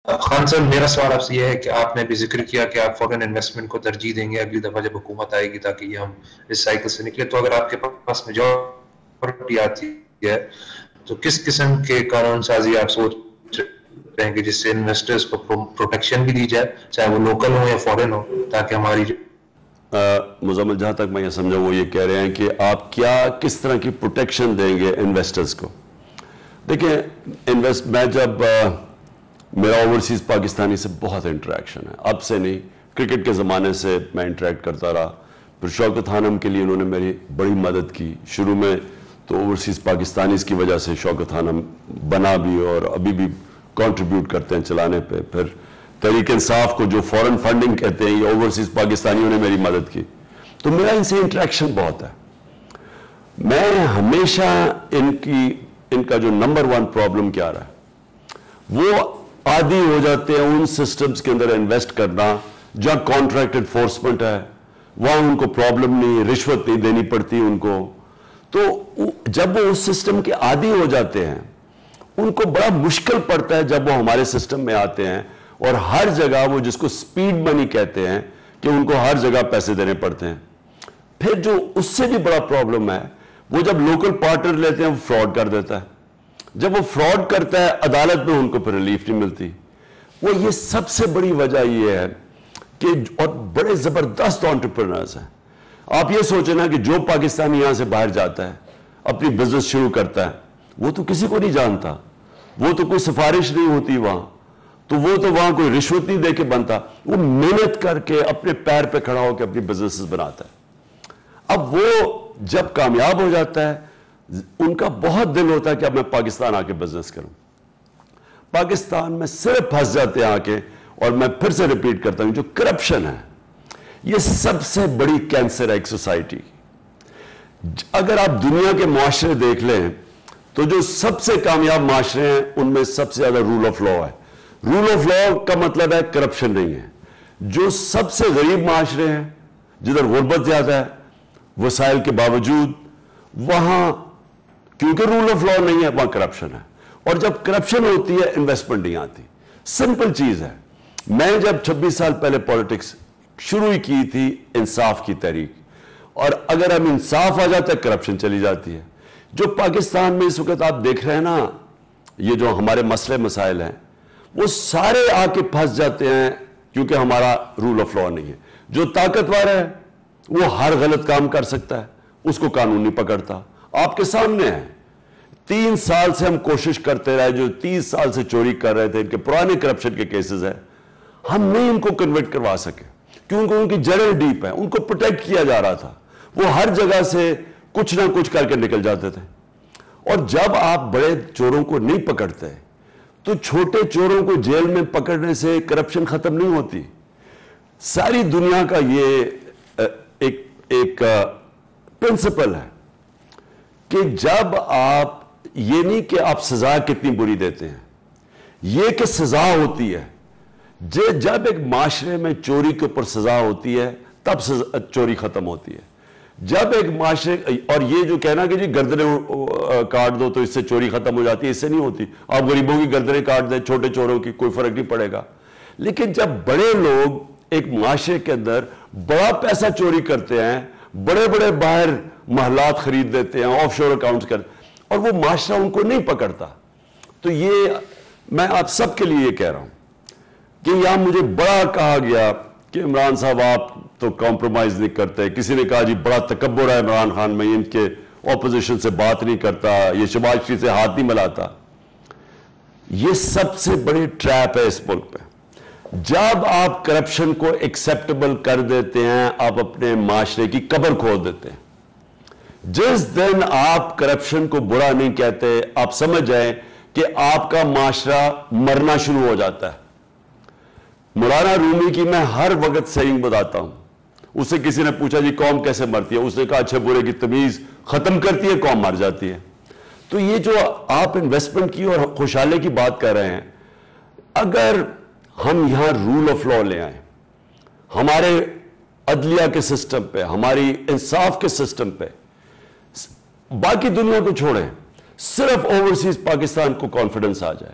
خان صاحب میرا سوال آپ سے یہ ہے کہ آپ نے بھی ذکر کیا کہ آپ فورن انویسٹمنٹ کو ترجیح دیں گے اگلی دفعہ جب حکومت آئے گی تاکہ یہ ہم اس سائیکل سے نکلے، تو اگر آپ کے پاس میجورٹی آتی ہے تو کس قسم کے قانون سازی آپ سوچ رہے ہیں کہ جس سے انویسٹرز کو پروٹیکشن بھی دی جائے، چاہے وہ لوکل ہو یا فورن ہو، تاکہ ہماری مزمل جہاں تک میں یہ سمجھا وہ یہ کہہ رہے ہیں کہ آپ کس طرح کی پروٹیکشن دیں گے انویسٹرز کو. دیکھیں میں جب میرا اوورسیز پاکستانی سے بہت انٹریکشن ہے، اب سے نہیں، کرکٹ کے زمانے سے میں انٹریکٹ کرتا رہا. پھر شوکت خانم کے لیے انہوں نے میری بڑی مدد کی شروع میں، تو اوورسیز پاکستانیز کی وجہ سے شوکت خانم بنا بھی اور ابھی بھی کنٹریبیوٹ کرتے ہیں چلانے پہ. پھر تحریک انصاف کو جو فورن فنڈنگ کہتے ہیں، یہ اوورسیز پاکستانیوں نے میری مدد کی. تو میرا ان سے انٹریکشن بہت ہے. میں ہمیشہ ان کا جو نمبر 1 پرابلم کیا رہا ہے، وہ عادی ہو جاتے ہیں ان سسٹمز کے اندر انویسٹ کرنا جہاں کانٹریکٹ انفورسمنٹ ہے، وہاں ان کو پرابلم نہیں، رشوت نہیں دینی پڑتی ان کو. تو جب وہ اس سسٹم کے عادی ہو جاتے ہیں، ان کو بڑا مشکل پڑتا ہے جب وہ ہمارے سسٹم میں آتے ہیں اور ہر جگہ وہ جس کو سپیڈ منی کہتے ہیں کہ ان کو ہر جگہ پیسے دینے پڑتے ہیں. پھر جو اس سے بھی بڑا پرابلم ہے، وہ جب لوکل پارٹنر لیتے ہیں وہ فراڈ کر دیتا ہے. جب وہ فراڈ کرتا ہے عدالت میں ان کو پھر ریلیف نہیں ملتی. وہ یہ سب سے بڑی وجہ یہ ہے کہ اور بڑے زبردست انٹرپرینرز ہیں. آپ یہ سوچیں نا کہ جو پاکستانی یہاں سے باہر جاتا ہے اپنی بزنس شروع کرتا ہے، وہ تو کسی کو نہیں جانتا، وہ تو کوئی سفارش نہیں ہوتی وہاں، تو وہ تو وہاں کوئی رشوت نہیں دے کے بنتا، وہ محنت کر کے اپنے پیر پہ کھڑا ہو کے اپنی بزنس بناتا ہے. اب وہ جب کامیاب ہو جاتا ہے، ان کا بہت دل ہوتا ہے کہ اب میں پاکستان آ کے بزنس کروں. پاکستان میں صرف پھنس جاتے ہیں آ کے. اور میں پھر سے ریپیٹ کرتا ہوں، جو کرپشن ہے یہ سب سے بڑی کینسر ہے ایک سوسائٹی. اگر آپ دنیا کے معاشرے دیکھ لیں تو جو سب سے کامیاب معاشرے ہیں ان میں سب سے زیادہ رول آف لا ہے. رول آف لا کا مطلب ہے کرپشن نہیں ہے. جو سب سے غریب معاشرے ہیں جدھر غربت زیادہ ہے وسائل کے باوجود، وہاں کیونکہ رول آف لا نہیں ہے وہاں کرپشن ہے. اور جب کرپشن ہوتی ہے انویسٹمنٹ نہیں آتی. سمپل چیز ہے. میں جب 26 سال پہلے پولیٹکس شروع کی تھی انصاف کی تحریک، اور اگر ہم انصاف آ جاتا ہے کرپشن چلی جاتی ہے. جو پاکستان میں اس وقت آپ دیکھ رہے ہیں نا، یہ جو ہمارے مسئلے مسائل ہیں وہ سارے آ کے پھنس جاتے ہیں کیونکہ ہمارا رول آف لا نہیں ہے. جو طاقتور ہے وہ ہر غلط کام کر سکتا ہے، اس کو قانون نہیں پکڑتا. آپ کے سامنے ہے. 3 سال سے ہم کوشش کرتے رہے، جو 30 سال سے چوری کر رہے تھے ان کے پرانے کرپشن کے کیسز ہیں، ہم نہیں ان کو کنورٹ کروا سکے کیونکہ ان کی جڑیں ڈیپ ہیں. ان کو پروٹیکٹ کیا جا رہا تھا، وہ ہر جگہ سے کچھ نہ کچھ کر کے نکل جاتے تھے. اور جب آپ بڑے چوروں کو نہیں پکڑتے تو چھوٹے چوروں کو جیل میں پکڑنے سے کرپشن ختم نہیں ہوتی. ساری دنیا کا یہ ایک پرنسپل ہے کہ جب آپ یہ نہیں کہ آپ سزا کتنی بری دیتے ہیں، یہ کہ سزا ہوتی ہے. جب ایک معاشرے میں چوری کے اوپر سزا ہوتی ہے تب چوری ختم ہوتی ہے. جب ایک معاشرے، اور یہ جو کہنا کہ جی گردنیں کاٹ دو تو اس سے چوری ختم ہو جاتی ہے، اس سے نہیں ہوتی. آپ غریبوں کی گردنیں کاٹ دیں، چھوٹے چوروں کی، کوئی فرق نہیں پڑے گا. لیکن جب بڑے لوگ ایک معاشرے کے اندر بڑا پیسہ چوری کرتے ہیں، بڑے بڑے باہر محلات خرید دیتے ہیں، آف شور اکاؤنٹس کرتے، اور وہ معاشرہ ان کو نہیں پکڑتا. تو یہ میں آپ سب کے لیے یہ کہہ رہا ہوں کہ یہاں مجھے بڑا کہا گیا کہ عمران صاحب آپ تو کمپرومائز نہیں کرتے. کسی نے کہا جی بڑا تکبر ہے عمران خان میں، ان کے اپوزیشن سے بات نہیں کرتا، یہ شہباز شریف سے ہاتھ نہیں ملاتا. یہ سب سے بڑی ٹریپ ہے اس ملک پہ. جب آپ کرپشن کو ایکسیپٹیبل کر دیتے ہیں آپ اپنے معاشرے کی قبر کھود دیتے ہیں. جس دن آپ کرپشن کو برا نہیں کہتے، آپ سمجھ جائیں کہ آپ کا معاشرہ مرنا شروع ہو جاتا ہے. مولانا رومی کی میں ہر وقت سینگ بتاتا ہوں. اسے کسی نے پوچھا جی قوم کیسے مرتی ہے، اس نے کہا اچھے برے کی تمیز ختم کرتی ہے قوم مر جاتی ہے. تو یہ جو آپ انویسٹمنٹ کی اور خوشحالی کی بات کر رہے ہیں، اگر ہم یہاں رول آف لا لے آئیں ہمارے عدلیہ کے سسٹم پہ، ہماری انصاف کے سسٹم پہ، باقی دنیا کو چھوڑیں، صرف اوورسیز پاکستان کو کانفیڈنس آ جائے،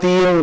3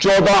14